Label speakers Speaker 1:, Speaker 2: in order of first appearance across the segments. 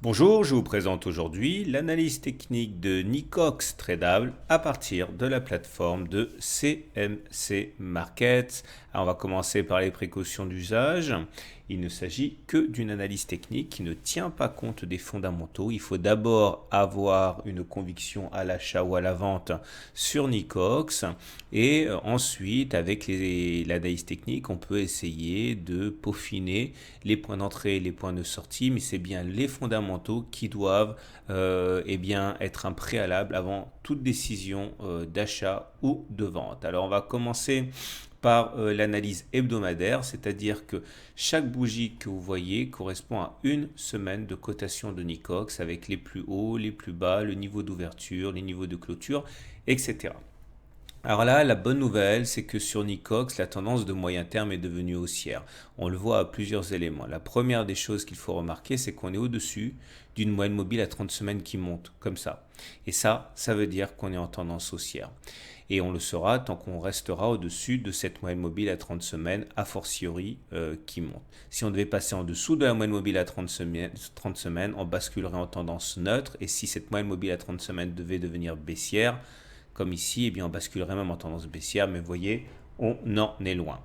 Speaker 1: Bonjour, je vous présente aujourd'hui l'analyse technique de Nicox Tradable à partir de la plateforme de CMC Markets. Alors on va commencer par les précautions d'usage. Il ne s'agit que d'une analyse technique qui ne tient pas compte des fondamentaux. Il faut d'abord avoir une conviction à l'achat ou à la vente sur Nicox et ensuite avec l'analyse technique on peut essayer de peaufiner les points d'entrée et les points de sortie, mais c'est bien les fondamentaux qui doivent bien, être un préalable avant toute décision d'achat ou de vente. Alors on va commencer par l'analyse hebdomadaire, c'est-à-dire que chaque bougie que vous voyez correspond à une semaine de cotation de Nicox avec les plus hauts, les plus bas, le niveau d'ouverture, les niveaux de clôture, etc. Alors là, la bonne nouvelle, c'est que sur Nicox, la tendance de moyen terme est devenue haussière. On le voit à plusieurs éléments. La première des choses qu'il faut remarquer, c'est qu'on est au-dessus d'une moyenne mobile à 30 semaines qui monte, comme ça. Et ça veut dire qu'on est en tendance haussière. Et on le saura tant qu'on restera au-dessus de cette moyenne mobile à 30 semaines, a fortiori qui monte. Si on devait passer en dessous de la moyenne mobile à 30 semaines, on basculerait en tendance neutre. Et si cette moyenne mobile à 30 semaines devait devenir baissière, comme ici, eh bien on basculerait même en tendance baissière, mais vous voyez, on en est loin.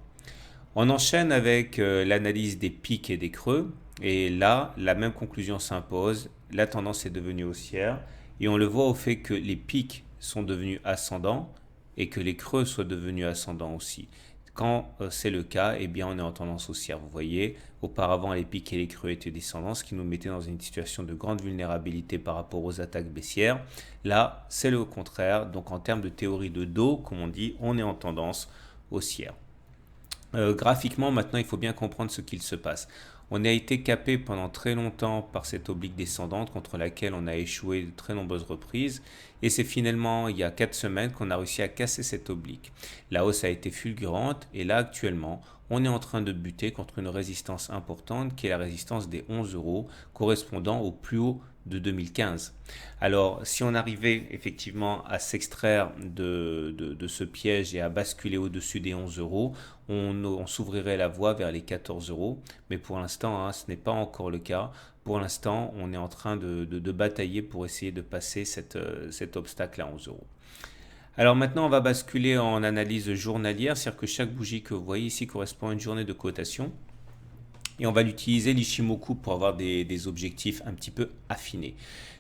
Speaker 1: On enchaîne avec l'analyse des pics et des creux, et là, la même conclusion s'impose, la tendance est devenue haussière, et on le voit au fait que les pics sont devenus ascendants, et que les creux soient devenus ascendants aussi. Quand c'est le cas, eh bien on est en tendance haussière. Vous voyez, auparavant les pics et les creux étaient descendants, ce qui nous mettait dans une situation de grande vulnérabilité par rapport aux attaques baissières. Là, c'est le contraire. Donc en termes de théorie de dos, comme on dit, on est en tendance haussière. Graphiquement, maintenant, il faut bien comprendre ce qu'il se passe. On a été capé pendant très longtemps par cette oblique descendante contre laquelle on a échoué de très nombreuses reprises. Et c'est finalement il y a 4 semaines qu'on a réussi à casser cette oblique. La hausse a été fulgurante et là actuellement on est en train de buter contre une résistance importante qui est la résistance des 11 euros correspondant au plus haut de 2015. Alors, si on arrivait effectivement à s'extraire de ce piège et à basculer au-dessus des 11 euros, on s'ouvrirait la voie vers les 14 euros. Mais pour l'instant, ce n'est pas encore le cas. Pour l'instant, on est en train de batailler pour essayer de passer cet obstacle à 11 euros. Alors maintenant, on va basculer en analyse journalière, c'est-à-dire que chaque bougie que vous voyez ici correspond à une journée de cotation. Et on va l'utiliser l'Ishimoku pour avoir des objectifs un petit peu affinés.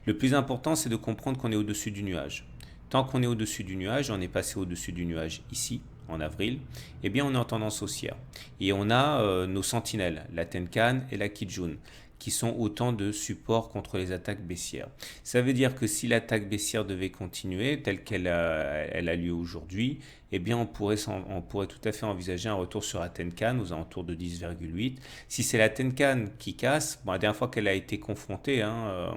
Speaker 1: Le plus important, c'est de comprendre qu'on est au-dessus du nuage. Tant qu'on est au-dessus du nuage, on est passé au-dessus du nuage ici, en avril, eh bien on est en tendance haussière. Et on a nos sentinelles, la Tenkan et la Kijun, qui sont autant de supports contre les attaques baissières. Ça veut dire que si l'attaque baissière devait continuer telle elle a lieu aujourd'hui, eh bien on pourrait tout à fait envisager un retour sur la Tenkan aux alentours de 10,8. Si c'est la Tenkan qui casse, bon, la dernière fois qu'elle a été confrontée à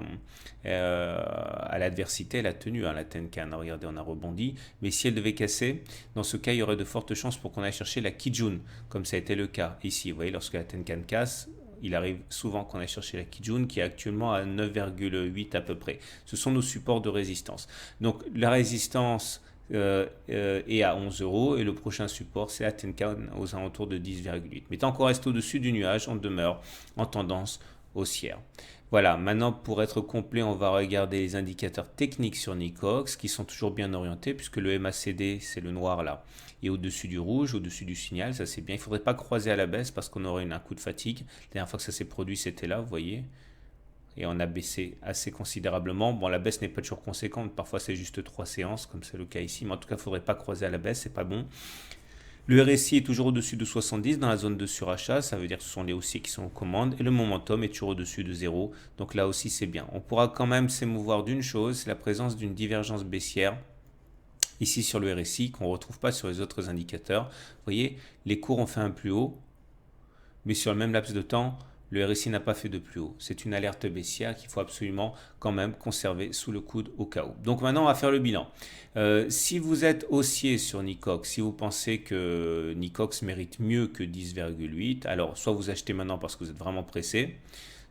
Speaker 1: l'adversité, elle a tenu la Tenkan. Regardez, on a rebondi. Mais si elle devait casser, dans ce cas, il y aurait de fortes chances pour qu'on aille chercher la Kijun, comme ça a été le cas ici. Vous voyez, lorsque la Tenkan casse, il arrive souvent qu'on aille chercher la Kijun qui est actuellement à 9,8 à peu près. Ce sont nos supports de résistance. Donc la résistance est à 11 euros et le prochain support c'est la Tenkan aux alentours de 10,8. Mais tant qu'on reste au-dessus du nuage, on demeure en tendance haussière. Voilà, maintenant pour être complet, on va regarder les indicateurs techniques sur Nicox qui sont toujours bien orientés puisque le MACD, c'est le noir là, est au-dessus du rouge, au-dessus du signal, ça c'est bien. Il ne faudrait pas croiser à la baisse parce qu'on aurait un coup de fatigue. La dernière fois que ça s'est produit, c'était là, vous voyez. Et on a baissé assez considérablement. Bon, la baisse n'est pas toujours conséquente, parfois c'est juste 3 séances, comme c'est le cas ici, mais en tout cas, il ne faudrait pas croiser à la baisse, c'est pas bon. Le RSI est toujours au-dessus de 70 dans la zone de surachat, ça veut dire que ce sont les haussiers qui sont aux commandes, et le momentum est toujours au-dessus de 0, donc là aussi c'est bien. On pourra quand même s'émouvoir d'une chose, c'est la présence d'une divergence baissière ici sur le RSI qu'on ne retrouve pas sur les autres indicateurs. Vous voyez, les cours ont fait un plus haut, mais sur le même laps de temps, le RSI n'a pas fait de plus haut. C'est une alerte baissière qu'il faut absolument quand même conserver sous le coude au cas où. Donc maintenant, on va faire le bilan. Si vous êtes haussier sur Nicox, si vous pensez que Nicox mérite mieux que 10,8, alors soit vous achetez maintenant parce que vous êtes vraiment pressé,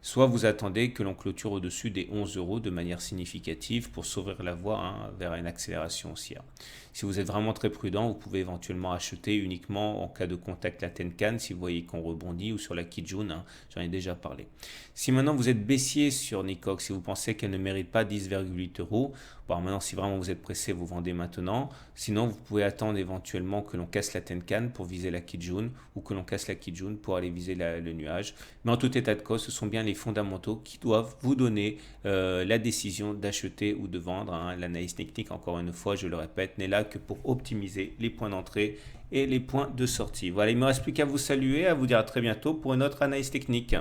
Speaker 1: soit vous attendez que l'on clôture au-dessus des 11 euros de manière significative pour s'ouvrir la voie vers une accélération haussière. Si vous êtes vraiment très prudent, vous pouvez éventuellement acheter uniquement en cas de contact la Tenkan si vous voyez qu'on rebondit ou sur la Kijun, j'en ai déjà parlé. Si maintenant vous êtes baissier sur Nicox, si vous pensez qu'elle ne mérite pas 10,8 euros, bon maintenant si vraiment vous êtes pressé, vous vendez maintenant. Sinon vous pouvez attendre éventuellement que l'on casse la Tenkan pour viser la Kijun ou que l'on casse la Kijun pour aller viser le nuage. Mais en tout état de cause, ce sont bien les fondamentaux qui doivent vous donner la décision d'acheter ou de vendre. L'analyse technique, encore une fois, je le répète, n'est là que pour optimiser les points d'entrée et les points de sortie. Voilà, il ne me reste plus qu'à vous saluer, à vous dire à très bientôt pour une autre analyse technique.